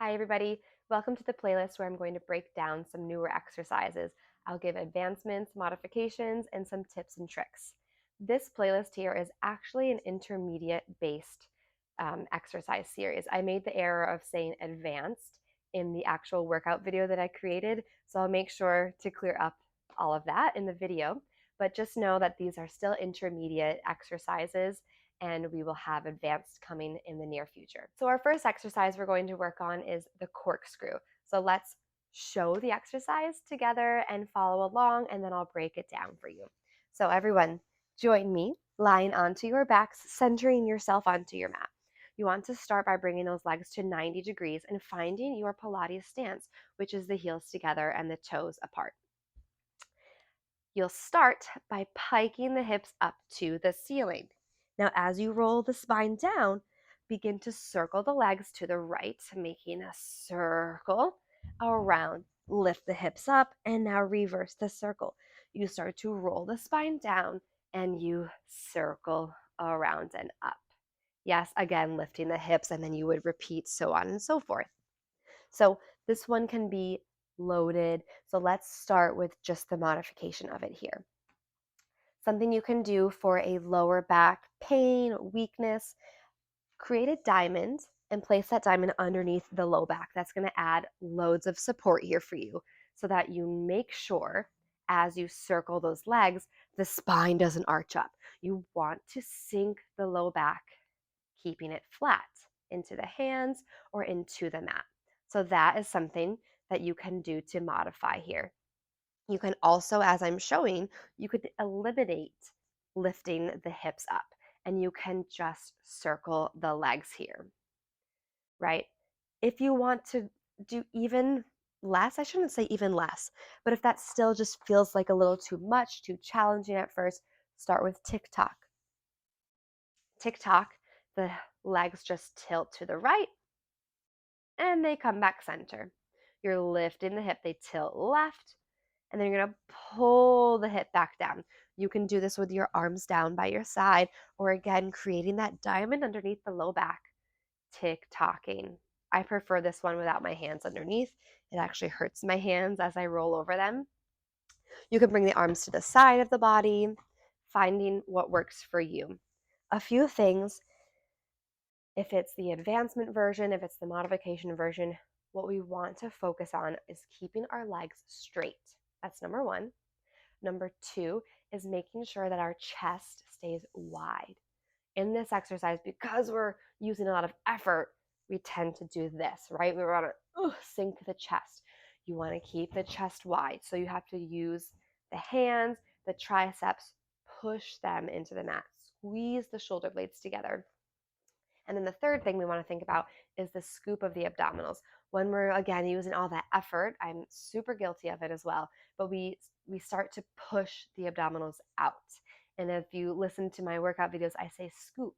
Hi, everybody. Welcome to the playlist where I'm going to break down some newer exercises. I'll give advancements, modifications, and some tips and tricks. This playlist here is actually an intermediate-based exercise series. I made the error of saying advanced in the actual workout video that I created, so I'll make sure to clear up all of that in the video. But just know that these are still intermediate exercises and we will have advanced coming in the near future. So our first exercise we're going to work on is the corkscrew. So let's show the exercise together and follow along, and then I'll break it down for you. So everyone, join me, lying onto your backs, centering yourself onto your mat. You want to start by bringing those legs to 90 degrees and finding your Pilates stance, which is the heels together and the toes apart. You'll start by piking the hips up to the ceiling. Now, as you roll the spine down, begin to circle the legs to the right, making a circle around. Lift the hips up and now reverse the circle. You start to roll the spine down and you circle around and up. Yes, again, lifting the hips, and then you would repeat so on and so forth. So this one can be loaded. So let's start with just the modification of it here. Something you can do for a lower back pain, weakness, create a diamond and place that diamond underneath the low back. That's going to add loads of support here for you so that you make sure as you circle those legs, the spine doesn't arch up. You want to sink the low back, keeping it flat into the hands or into the mat. So that is something that you can do to modify here. You can also, as I'm showing, you could eliminate lifting the hips up and you can just circle the legs here, right? If you want to do even less, I shouldn't say even less, but if that still just feels like a little too much, too challenging at first, start with tick-tock. Tick-tock, the legs just tilt to the right and they come back center. You're lifting the hip, they tilt left, and then you're going to pull the hip back down. You can do this with your arms down by your side, or again, creating that diamond underneath the low back, tick-tocking. I prefer this one without my hands underneath. It actually hurts my hands as I roll over them. You can bring the arms to the side of the body, finding what works for you. A few things, if it's the advancement version, if it's the modification version, what we want to focus on is keeping our legs straight. That's number one. Number two is making sure that our chest stays wide. In this exercise, because we're using a lot of effort, we tend to do this, right? We want to sink the chest. You want to keep the chest wide. So you have to use the hands, the triceps, push them into the mat, squeeze the shoulder blades together. And then the third thing we want to think about is the scoop of the abdominals. When we're, again, using all that effort, I'm super guilty of it as well, but we start to push the abdominals out. And if you listen to my workout videos, I say scoop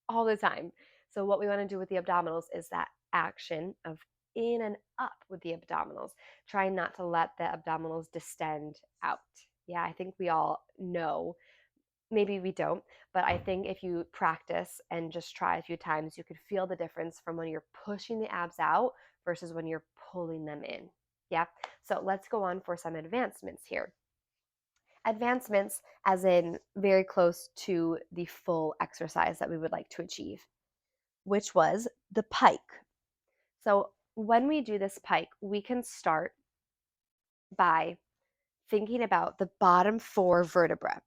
all the time. So what we want to do with the abdominals is that action of in and up with the abdominals, trying not to let the abdominals distend out. Yeah, I think we all know. Maybe we don't, but I think if you practice and just try a few times, you could feel the difference from when you're pushing the abs out versus when you're pulling them in. Yeah. So let's go on for some advancements here. Advancements as in very close to the full exercise that we would like to achieve, which was the pike. So when we do this pike, we can start by thinking about the bottom four vertebrae,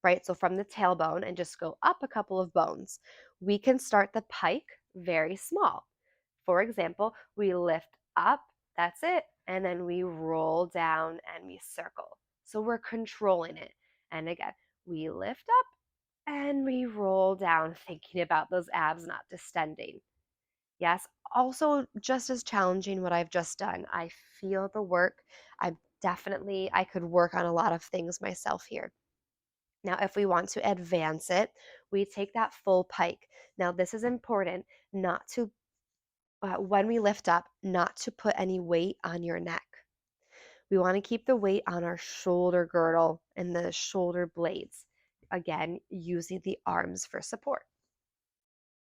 right? So from the tailbone and just go up a couple of bones. We can start the pike very small. For example, we lift up, that's it, and then we roll down and we circle. So we're controlling it. And again, we lift up and we roll down, thinking about those abs not distending. Yes, also just as challenging what I've just done. I feel the work. I could work on a lot of things myself here. Now, if we want to advance it, we take that full pike. Now, this is important not to, when we lift up, not to put any weight on your neck. We want to keep the weight on our shoulder girdle and the shoulder blades. Again, using the arms for support.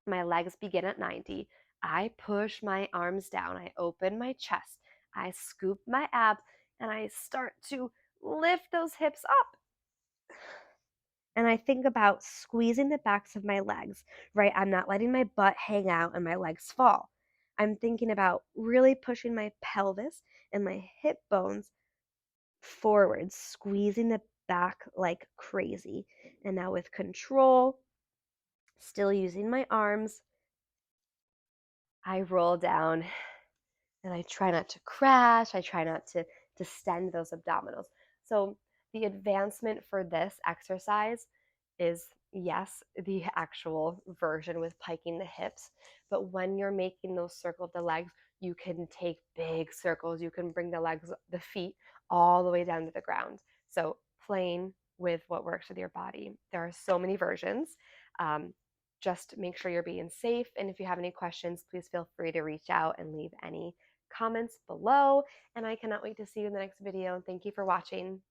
My legs begin at 90. I push my arms down. I open my chest. I scoop my abs and I start to lift those hips up. And I think about squeezing the backs of my legs, right? I'm not letting my butt hang out and my legs fall. I'm thinking about really pushing my pelvis and my hip bones forward, squeezing the back like crazy. And now with control, still using my arms, I roll down and I try not to crash. I try not to distend those abdominals. So the advancement for this exercise is, yes, the actual version with piking the hips, but when you're making those circle of the legs, you can take big circles. You can bring the legs, the feet all the way down to the ground. So playing with what works with your body. There are so many versions. Um, just make sure you're being safe. And if you have any questions, please feel free to reach out and leave any comments below. And I cannot wait to see you in the next video. Thank you for watching.